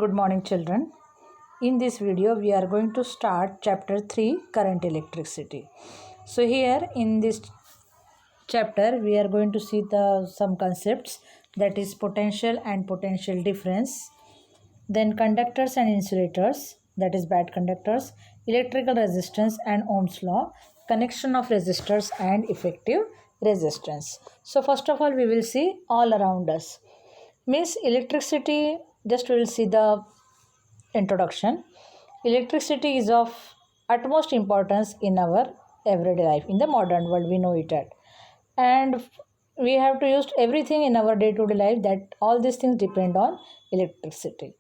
Good morning, children. In this video we are going to start chapter 3, current electricity. So here in this chapter we are going to see some concepts, that is potential and potential difference, then conductors and insulators, that is bad conductors, electrical resistance and Ohm's law, connection of resistors and effective resistance. So first of all we will see all around us. Means electricity, just we will see the introduction. Electricity is of utmost importance in our everyday life. In the modern world we know it at, and we have to use everything in our day-to-day life, that all these things depend on electricity.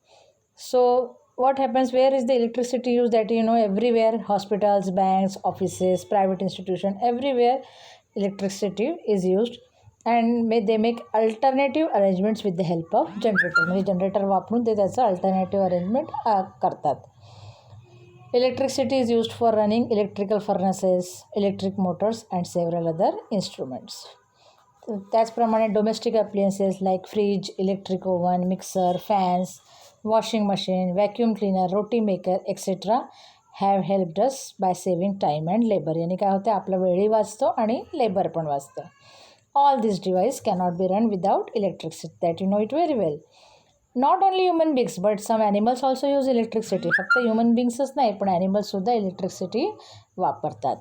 So what happens, where is the electricity used? That everywhere, hospitals, banks, offices, private institution, everywhere electricity is used, and they make alternative arrangements with the help of generator. म्हणजे generator वापरून ते त्याचं alternative arrangement करतात. Electricity is used for running electrical furnaces, electric motors and several other instruments. त्याचप्रमाणे domestic appliances like fridge, electric oven, mixer, fans, washing machine, vacuum cleaner, roti maker etcetera have helped us by saving time and labour. याने काय होते, आपला वेळही वाचतो आणि labour पण वाचतं. All this device cannot be run without electricity, that you know it very well. Not only human beings but some animals also use electricity. फक्त ह्युमन बिंग्सच नाही पण ॲनिमल्ससुद्धा इलेक्ट्रिसिटी वापरतात.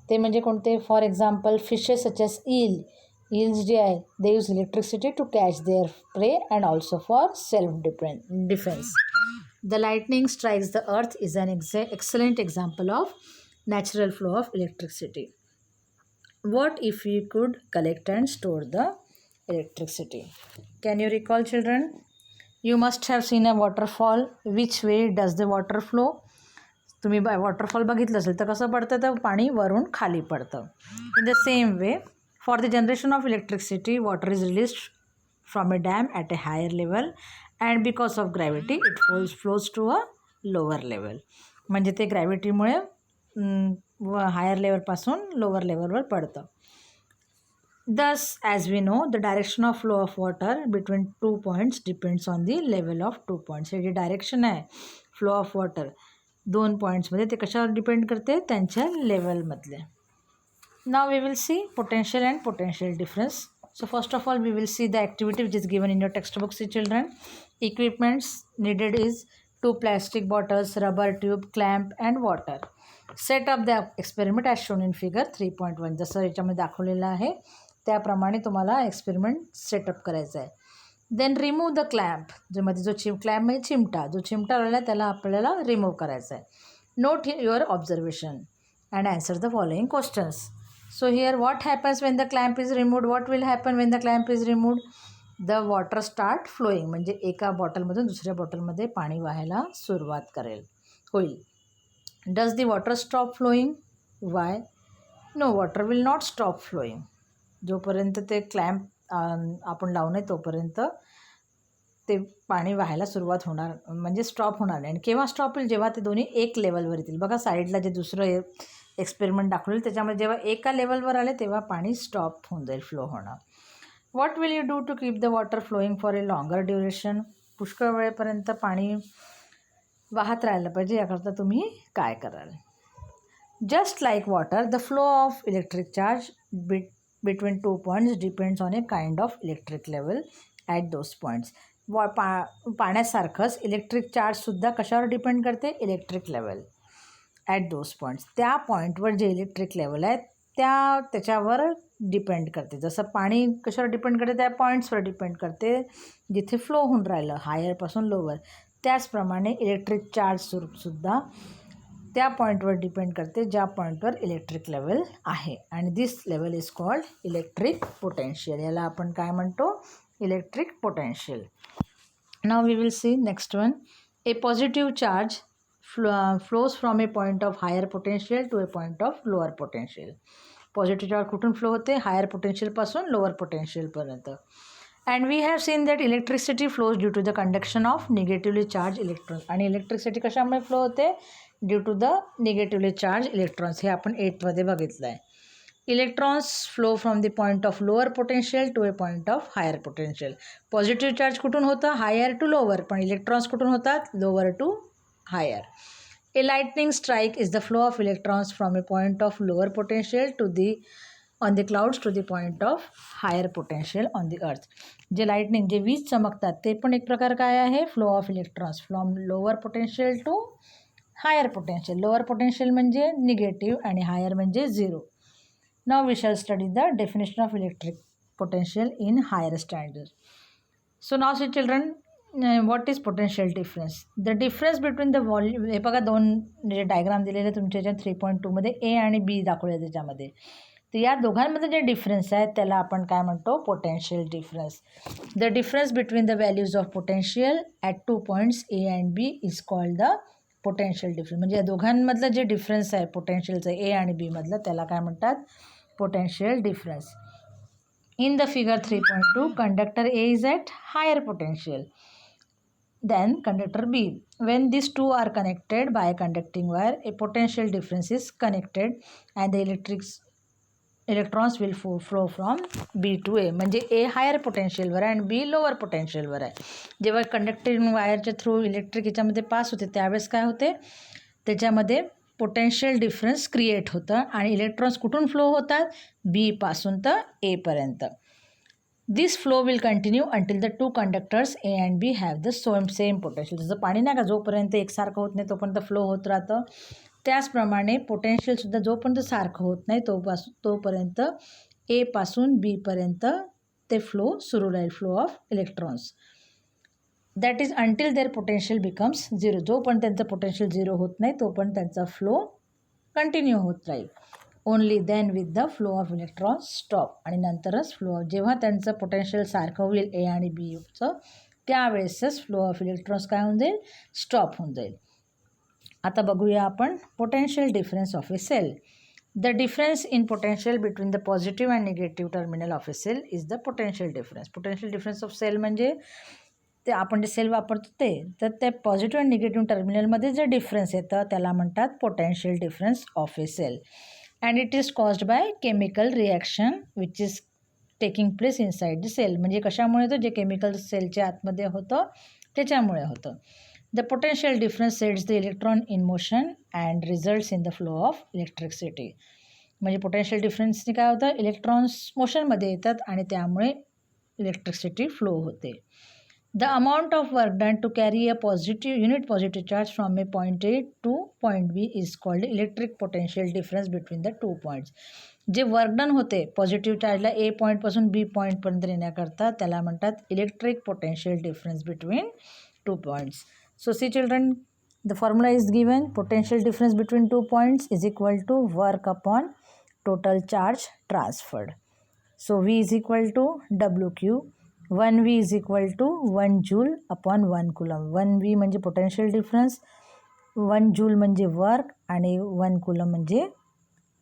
ते म्हणजे कोणते? For example fishes such as eels जे आहे, they use electricity to catch their prey and also for self defence. The lightning strikes the earth is an excellent example of natural flow of electricity. What if we could collect and store the electricity? Can you recall, children? You must have seen a waterfall. Which way does the water flow? तुम्ही waterfall बघितलं असेल तर कसं पडतं, तर पाणी वरून खाली पडतं. In the same way, for the generation of electricity water is released from a dam at a higher level and because of gravity it flows to a lower level. म्हणजे ते ग्रॅव्हिटीमुळे हायर लेवलपासून लोअर लेवलवर पडतं. Thus, as we know, the direction of flow of water between 2 points depends on the level of 2 points. हे जे direction आहे flow of water 2 पॉईंट्समध्ये, ते कशावर depend करते? त्यांच्या लेवलमधले. Now we will see potential and potential difference. So first of all we will see the activity which is given in your textbook. See children, equipments needed is 2 plastic bottles, rubber tube, clamp and water. Set up the experiment as shown in figure 3.1. जसं याच्यामध्ये दाखवलेलं आहे त्याप्रमाणे तुम्हाला experiment setup करायचं आहे. Then remove the clamp, जो मध्ये जो क्लॅम्प म्हणजे चिमटा, जो चिमटा राहिला त्याला आपल्याला रिमूव्ह करायचा आहे. Note your observation and answer the following questions. So here what happens when the clamp is removed? What will happen when the clamp is removed? The water start flowing. म्हणजे एका बॉटलमधून दुसऱ्या बॉटलमध्ये पाणी वाहायला सुरुवात होईल. Does the water stop flowing? Why? No, water will not stop flowing. जोपर्यंत ते clamp आपण लावू नये तोपर्यंत ते पाणी वाहायला सुरुवात होणार, म्हणजे स्टॉप होणार नाही. आणि केव्हा स्टॉप होईल? जेव्हा ते दोन्ही एक लेवलवर येतील. बघा साईडला जे दुसरं एक्सपेरिमेंट दाखवलेलं त्याच्यामध्ये जेव्हा एका लेवलवर आले तेव्हा पाणी स्टॉप होऊन जाईल, फ्लो होणं. What will you do to keep the water flowing for a longer duration? पुष्कळ वेळेपर्यंत पाणी वाहत राहिलं पाहिजे, याकरता तुम्ही काय कराल? Just like water, the flow of electric charge between 2 points depends on a kind of electric level at those points. पाण्यासारखंच इलेक्ट्रिक चार्जसुद्धा कशावर डिपेंड करते? Electric level at those points. त्या पॉईंटवर जे इलेक्ट्रिक लेवल आहे त्याच्यावर डिपेंड करते. जसं पाणी कशावर डिपेंड करते? त्या पॉईंट्सवर डिपेंड करते जिथे फ्लो होऊन राहिलं हायरपासून लोवर. त्याचप्रमाणे इलेक्ट्रिक चार्जसुद्धा त्या पॉईंटवर डिपेंड करते ज्या पॉईंटवर इलेक्ट्रिक लेवल आहे. आणि this level is called electric potential. याला आपण काय म्हणतो? Electric potential. Now we will see next one. A positive charge flows from a point of higher potential to a point of lower potential. Positive charge कुठून flow होते? Higher पोटेन्शियलपासून lower पोटेन्शियलपर्यंत. And we have seen that electricity flows due to the conduction of negatively charge electrons. आणि electricity कशामुळे flow होते? Due to the negatively charge electrons. हे आपण 8मध्ये बघितलं आहे. Electrons flow from the point of lower potential to a point of higher potential. Positive charge कुठून होतं? Higher to lower. पण इलेक्ट्रॉन्स कुठून होतात? Lower to higher. A lightning strike is the flow of electrons from a point of lower potential on the clouds to the point of higher potential on the earth. जे lightning, जे वीज चमकतात ते पण एक प्रकार काय आहे? Flow of electrons from lower potential to higher potential. Lower potential म्हणजे निगेटिव्ह आणि हायर म्हणजे zero. Now we shall study the definition of electric potential in higher standard. So now see children, what is potential difference? The difference between the volume. हे बघा दोन जे diagram दिलेले तुमच्या याच्यात 3.2मध्ये ए आणि बी दाखवले त्याच्यामध्ये. तर या दोघांमध्ये जे डिफरन्स आहेत त्याला आपण काय म्हणतो? Potential difference. The difference between the values of potential at 2 points A and B is called the potential difference. म्हणजे या दोघांमधलं जे डिफरन्स आहे पोटेन्शियलचं ए आणि बी मधलं त्याला काय म्हणतात? Potential difference. In the figure 3.2, conductor A is at higher potential than conductor B. When these two are connected by a conducting wire, a potential difference is connected and the electrons will flow from B to A. म्हणजे A higher पोटेन्शियलवर आहे आणि B lower पोटेन्शियलवर आहे. जेव्हा conducting वायरच्या through electric याच्यामध्ये pass होते त्यावेळेस काय होते? त्याच्यामध्ये पोटेन्शियल डिफरन्स क्रिएट होतं आणि इलेक्ट्रॉन्स कुठून फ्लो होतात? बी पासून तर ए पर्यंत. This flow will continue until the two conductors A and B have the same potential. जसं पाणी नाही का, जोपर्यंत एकसारखं होत नाही तोपर्यंत फ्लो होत राहतं, त्याचप्रमाणे पोटेन्शियलसुद्धा जोपर्यंत सारखं होत नाही तोपर्यंत ए पासून बी पर्यंत ते फ्लो सुरू राहील, flow of electrons. That is until their potential becomes zero. जोपर्यंत त्यांचं पोटेन्शियल झिरो होत नाही तोपर्यंत त्यांचा फ्लो कंटिन्यू होत राहील. Only then with the flow of electrons stop. आणि नंतरच फ्लो, जेव्हा त्यांचं पोटेन्शियल सारखं होईल ए आणि बीचं त्यावेळेसच फ्लो ऑफ इलेक्ट्रॉन्स काय होऊन जाईल? स्टॉप होऊन जाईल. आता बघूया आपण potential difference of a cell. The difference in potential between the positive and negative terminal of a cell is the potential difference. Potential difference of cell म्हणजे ते आपण जे सेल वापरतो ते, तर त्या पॉझिटिव्ह अँड निगेटिव्ह टर्मिनलमध्ये जे डिफरन्स येतं त्याला म्हणतात potential difference of a cell. And it is caused by chemical reaction which is taking place inside the cell. म्हणजे कशामुळे होतं? जे केमिकल सेलच्या आतमध्ये होतं त्याच्यामुळे होतं. The potential difference sets the electron in motion and results in the flow of electricity. म्हणजे पोटेन्शियल डिफरन्सने काय होतं? इलेक्ट्रॉन्स मोशनमध्ये येतात आणि त्यामुळे इलेक्ट्रिसिटी फ्लो होते. The amount of work done to carry a unit positive charge from a point A to point B is called electric potential difference between the 2 points. जे work done होते positive चार्जला ए पॉईंटपासून बी पॉईंटपर्यंत येण्याकरता त्याला म्हणतात electric potential difference between 2 points. So see children, the formula is given. Potential difference between 2 points is equal to work upon total charge transferred. So V is equal to WQ. 1V is equal to 1 joule upon 1 coulomb. 1V म्हणजे potential difference, 1 joule म्हणजे work आणि 1 coulomb म्हणजे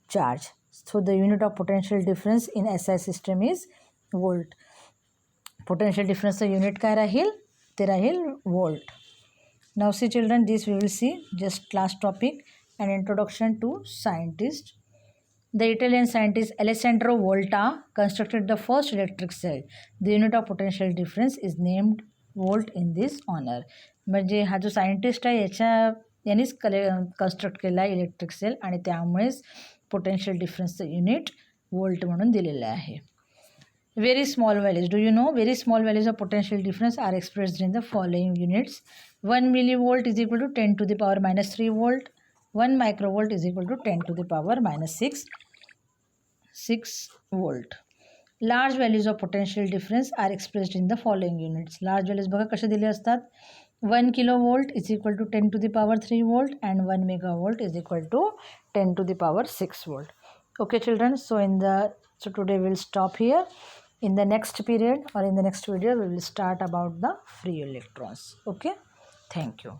charge. So the unit of potential difference in SI system is volt. Potential डिफरन्सचं unit काय राहील? ते राहील volt. Now see children, this we will see just last topic, an introduction to scientist. The Italian scientist Alessandro Volta constructed the first electric cell. The unit of potential difference is named volt in this honor. म्हणजे हा जो scientist आहे यानेच construct केला आहे electric sale आणि त्यामुळेच potential डिफरन्सचं युनिट वोल्ट म्हणून दिलेलं आहे. Very small values. Do you know? Very small values of potential difference are expressed in the following units. 1 millivolt is equal to 10 to the power minus 3 volt. 1 microvolt is equal to 10 to the power minus 6 volt. Large values of potential difference are expressed in the following units. Large values बघा कसे दिले असतात. 1 kilovolt is equal to 10 to the power 3 volt and 1 megavolt is equal to 10 to the power 6 volt. Okay children, so today we'll stop here. In the next period or in the next video we will start about the free electrons. Okay, thank you.